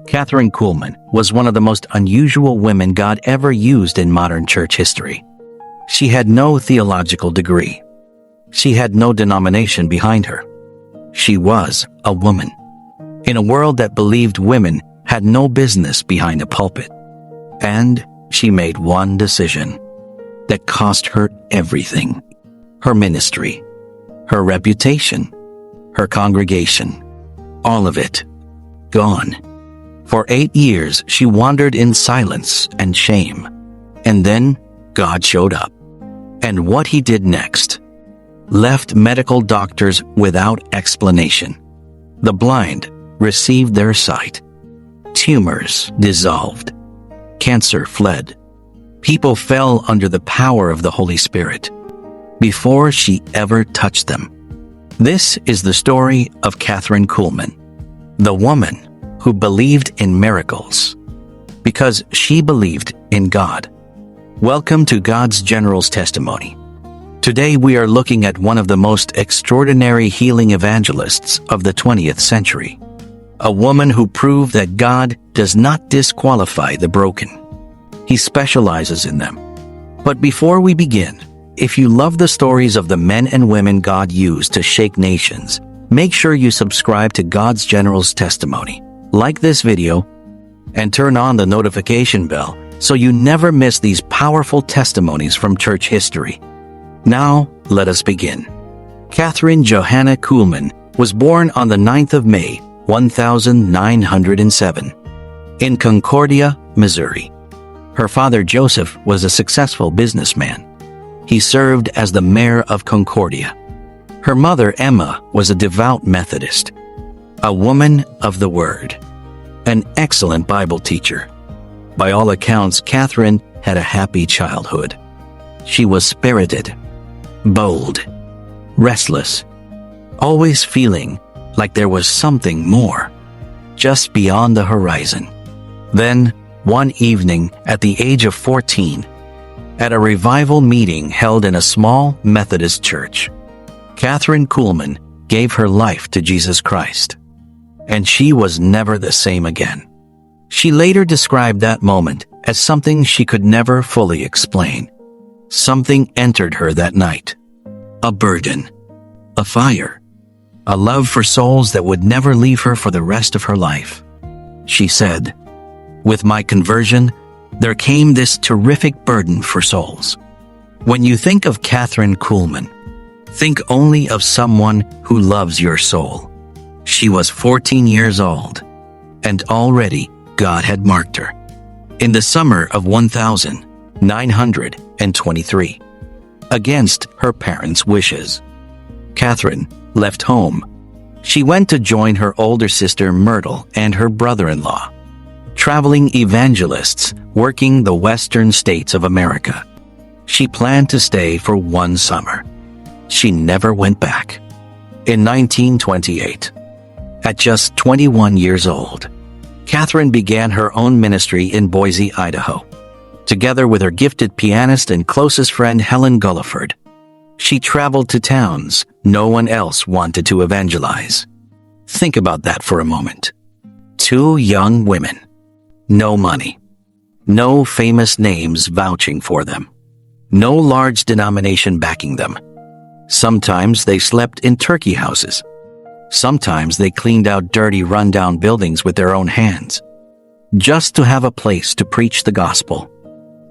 Kathryn Kuhlman was one of the most unusual women God ever used in modern church history. She had no theological degree. She had no denomination behind her. She was a woman in a world that believed women had no business behind a pulpit. And she made one decision that cost her everything: her ministry, her reputation, her congregation, all of it gone. For 8 years, she wandered in silence and shame. And then God showed up. And what he did next left medical doctors without explanation. The blind received their sight. Tumors dissolved. Cancer fled. People fell under the power of the Holy Spirit before she ever touched them. This is the story of Kathryn Kuhlman, the woman who believed in miracles because she believed in God. Welcome to God's General's Testimony. Today we are looking at one of the most extraordinary healing evangelists of the 20th century. A woman who proved that God does not disqualify the broken. He specializes in them. But before we begin, if you love the stories of the men and women God used to shake nations, make sure you subscribe to God's General's Testimony, like this video, and turn on the notification bell so you never miss these powerful testimonies from church history. Now, let us begin. Kathryn Johanna Kuhlman was born on the 9th of May, 1907, in Concordia, Missouri. Her father Joseph was a successful businessman. He served as the mayor of Concordia. Her mother Emma was a devout Methodist, a woman of the Word, an excellent Bible teacher. By all accounts, Kathryn had a happy childhood. She was spirited, bold, restless, always feeling like there was something more, just beyond the horizon. Then, one evening at the age of 14, at a revival meeting held in a small Methodist church, Kathryn Kuhlman gave her life to Jesus Christ, and she was never the same again. She later described that moment as something she could never fully explain. Something entered her that night. A burden, a fire, a love for souls that would never leave her for the rest of her life. She said, "With my conversion, there came this terrific burden for souls." When you think of Kathryn Kuhlman, think only of someone who loves your soul. She was 14 years old, and already God had marked her. In the summer of 1923, against her parents' wishes, Kathryn left home. She went to join her older sister Myrtle and her brother-in-law, traveling evangelists working the western states of America. She planned to stay for one summer. She never went back. In 1928, at just 21 years old, Kathryn began her own ministry in Boise, Idaho. Together with her gifted pianist and closest friend Helen Gulliford, she traveled to towns no one else wanted to evangelize. Think about that for a moment. 2 young women, no money, no famous names vouching for them, no large denomination backing them. Sometimes they slept in turkey houses. Sometimes they cleaned out dirty, rundown buildings with their own hands, just to have a place to preach the gospel.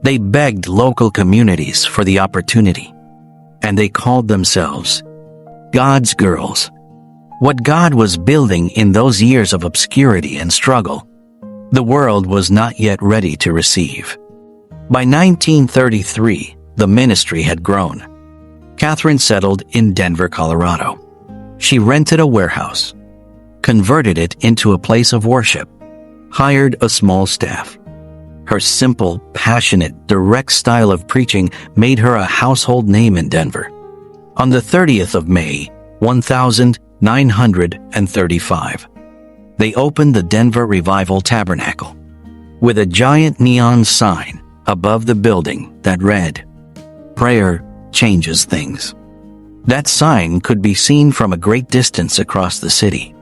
They begged local communities for the opportunity, and they called themselves God's girls. What God was building in those years of obscurity and struggle, the world was not yet ready to receive. By 1933, the ministry had grown. Kathryn settled in Denver, Colorado. She rented a warehouse, converted it into a place of worship, hired a small staff. Her simple, passionate, direct style of preaching made her a household name in Denver. On the 30th of May, 1935, they opened the Denver Revival Tabernacle with a giant neon sign above the building that read, "Prayer changes things." That sign could be seen from a great distance across the city.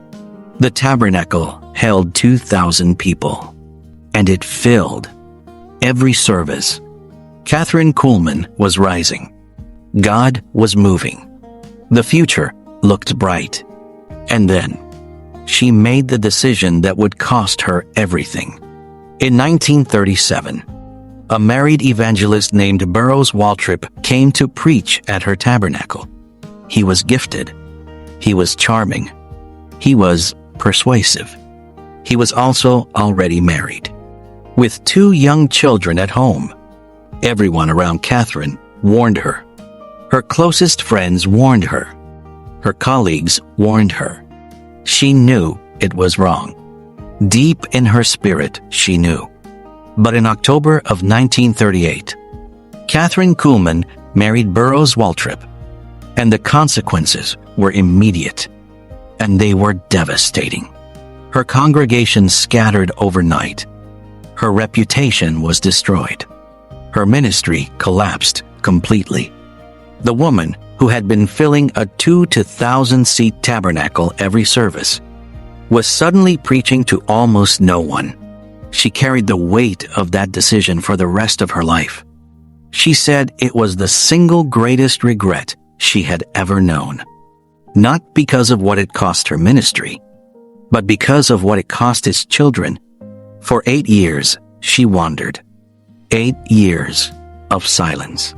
The tabernacle held 2,000 people, and it filled every service. Kathryn Kuhlman was rising. God was moving. The future looked bright. And then, she made the decision that would cost her everything. In 1937, a married evangelist named Burroughs Waltrip came to preach at her tabernacle. He was gifted. He was charming. He was persuasive. He was also already married, with 2 young children at home. Everyone around Kathryn warned her. Her closest friends warned her. Her colleagues warned her. She knew it was wrong. Deep in her spirit, she knew. But in October of 1938, Kathryn Kuhlman married Burroughs Waltrip, and the consequences were immediate, and they were devastating. Her congregation scattered overnight. Her reputation was destroyed. Her ministry collapsed completely. The woman, who had been filling a 2 to 1,000-seat tabernacle every service, was suddenly preaching to almost no one. She carried the weight of that decision for the rest of her life. She said it was the single greatest regret she had ever known. Not because of what it cost her ministry, but because of what it cost his children. For 8 years, she wandered. 8 years of silence.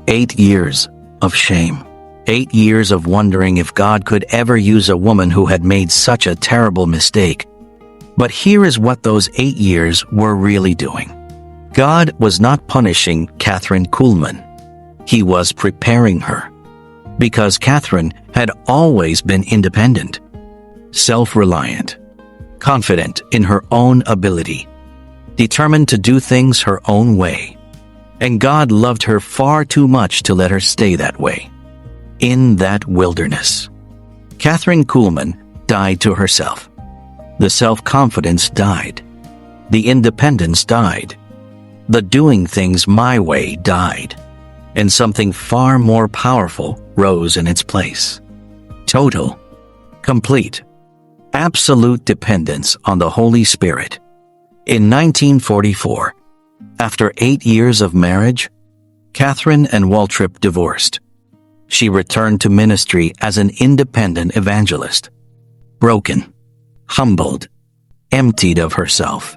8 years of shame. 8 years of wondering if God could ever use a woman who had made such a terrible mistake. But here is what those 8 years were really doing. God was not punishing Kathryn Kuhlman. He was preparing her. Because Kathryn had always been independent, self-reliant, confident in her own ability, determined to do things her own way. And God loved her far too much to let her stay that way. In that wilderness, Kathryn Kuhlman died to herself. The self-confidence died. The independence died. The doing things my way died. And something far more powerful rose in its place. Total, complete, absolute dependence on the Holy Spirit. In 1944, after 8 years of marriage, Kathryn and Waltrip divorced. She returned to ministry as an independent evangelist, broken, humbled, emptied of herself.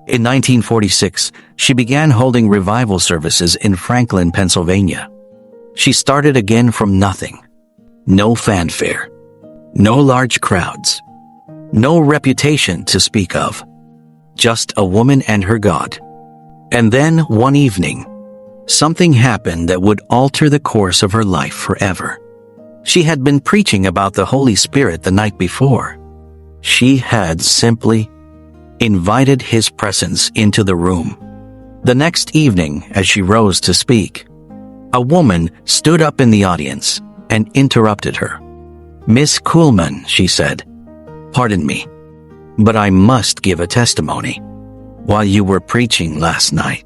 In 1946, she began holding revival services in Franklin, Pennsylvania. She started again from nothing. No fanfare, no large crowds, no reputation to speak of. Just a woman and her God. And then one evening, something happened that would alter the course of her life forever. She had been preaching about the Holy Spirit the night before. She had simply invited His presence into the room. The next evening, as she rose to speak, a woman stood up in the audience and interrupted her. "Miss Kuhlman," she said, "pardon me, but I must give a testimony. While you were preaching last night,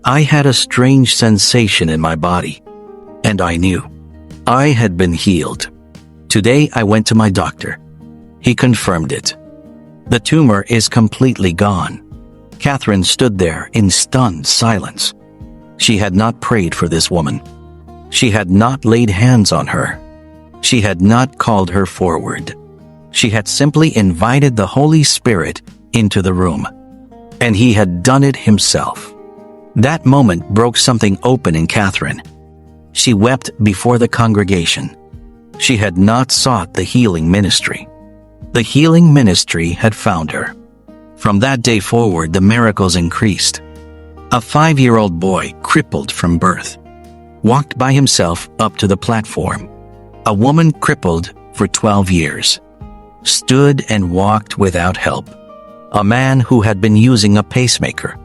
I had a strange sensation in my body, and I knew I had been healed. Today I went to my doctor. He confirmed it. The tumor is completely gone." Kathryn stood there in stunned silence. She had not prayed for this woman. She had not laid hands on her. She had not called her forward. She had simply invited the Holy Spirit into the room. And He had done it Himself. That moment broke something open in Kathryn. She wept before the congregation. She had not sought the healing ministry. The healing ministry had found her. From that day forward, the miracles increased. A 5-year-old boy, crippled from birth, walked by himself up to the platform. A woman crippled for 12 years stood and walked without help. A man who had been using a pacemaker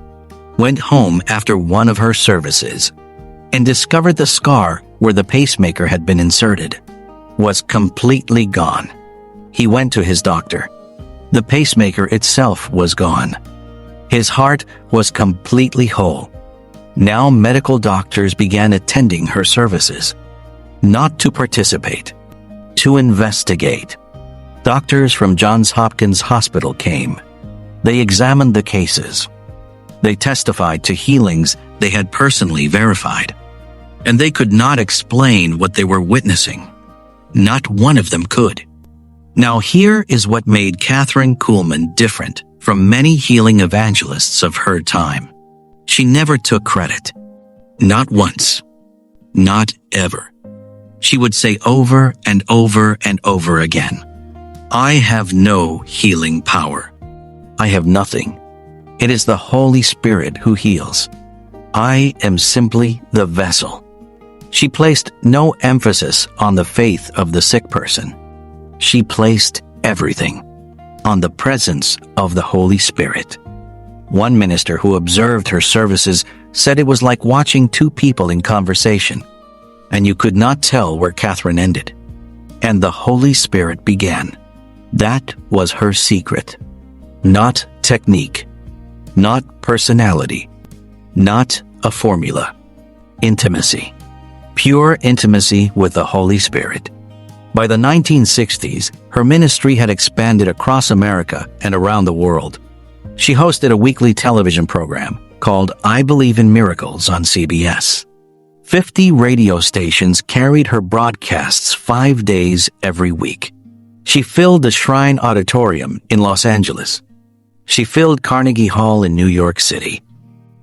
went home after one of her services and discovered the scar where the pacemaker had been inserted was completely gone. He went to his doctor. The pacemaker itself was gone. His heart was completely whole. Now medical doctors began attending her services, not to participate, to investigate. Doctors from Johns Hopkins Hospital came. They examined the cases. They testified to healings they had personally verified. And they could not explain what they were witnessing. Not one of them could. Now here is what made Kathryn Kuhlman different from many healing evangelists of her time. She never took credit. Not once. Not ever. She would say over and over and over again, "I have no healing power. I have nothing. It is the Holy Spirit who heals. I am simply the vessel." She placed no emphasis on the faith of the sick person. She placed everything on the presence of the Holy Spirit. One minister who observed her services said it was like watching two people in conversation, and you could not tell where Kathryn ended, and the Holy Spirit began. That was her secret. Not technique, not personality, not a formula. Intimacy. Pure intimacy with the Holy Spirit. By the 1960s, her ministry had expanded across America and around the world. She hosted a weekly television program called I Believe in Miracles on CBS. 50 radio stations carried her broadcasts 5 days every week. She filled the Shrine Auditorium in Los Angeles. She filled Carnegie Hall in New York City.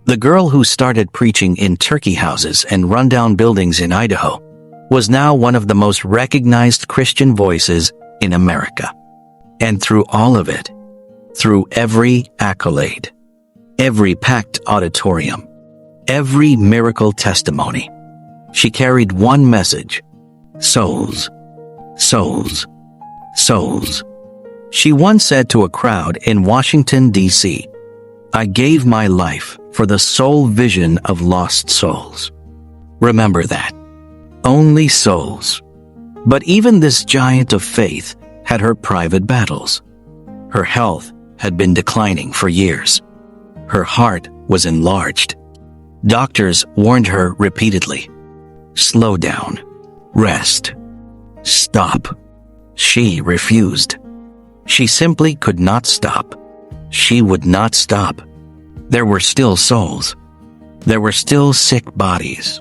The girl who started preaching in turkey houses and rundown buildings in Idaho was now one of the most recognized Christian voices in America. And through all of it, through every accolade, every packed auditorium, every miracle testimony, she carried one message: souls, souls, souls. She once said to a crowd in Washington, D.C., "I gave my life for the sole vision of lost souls." Remember that. Only souls. But even this giant of faith had her private battles. Her health had been declining for years. Her heart was enlarged. Doctors warned her repeatedly, "Slow down. Rest. Stop." She refused. She simply could not stop. She would not stop. There were still souls. There were still sick bodies.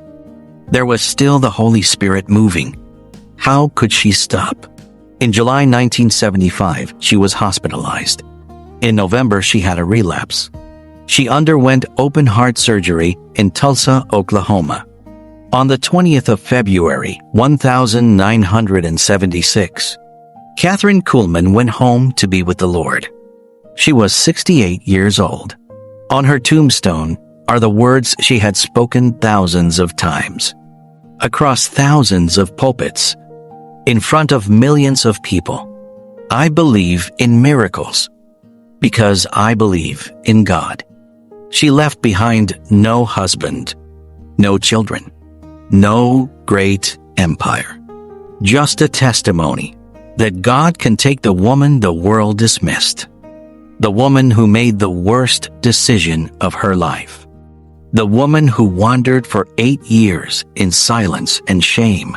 There was still the Holy Spirit moving. How could she stop? In July 1975, she was hospitalized. In November, she had a relapse. She underwent open-heart surgery in Tulsa, Oklahoma. On the 20th of February, 1976, Kathryn Kuhlman went home to be with the Lord. She was 68 years old. On her tombstone are the words she had spoken thousands of times, across thousands of pulpits, in front of millions of people. "I believe in miracles because I believe in God." She left behind no husband, no children, no great empire, just a testimony that God can take the woman the world dismissed, the woman who made the worst decision of her life, the woman who wandered for 8 years in silence and shame,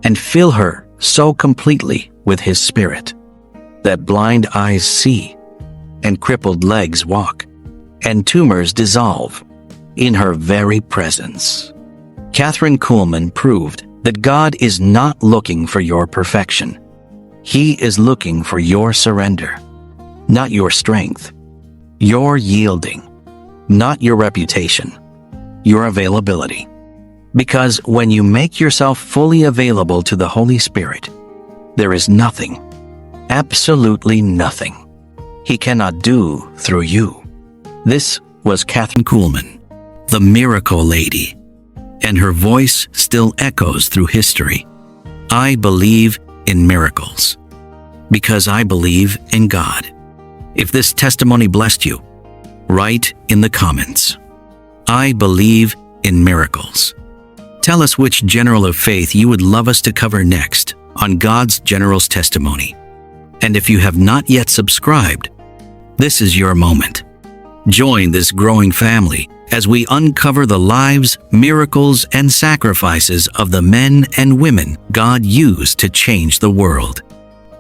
and fill her so completely with His Spirit that blind eyes see, and crippled legs walk, and tumors dissolve in her very presence. Kathryn Kuhlman proved that God is not looking for your perfection. He is looking for your surrender, not your strength, your yielding, not your reputation, your availability. Because when you make yourself fully available to the Holy Spirit, there is nothing, absolutely nothing, He cannot do through you. This was Kathryn Kuhlman, the Miracle Lady, and her voice still echoes through history. I believe in miracles because I believe in God. If this testimony blessed you, write in the comments, "I believe in miracles." Tell us which general of faith you would love us to cover next on God's General's Testimony. And if you have not yet subscribed, this is your moment. Join this growing family as we uncover the lives, miracles, and sacrifices of the men and women God used to change the world.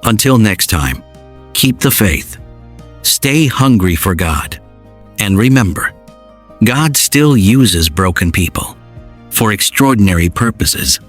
Until next time, keep the faith. Stay hungry for God. And remember, God still uses broken people for extraordinary purposes.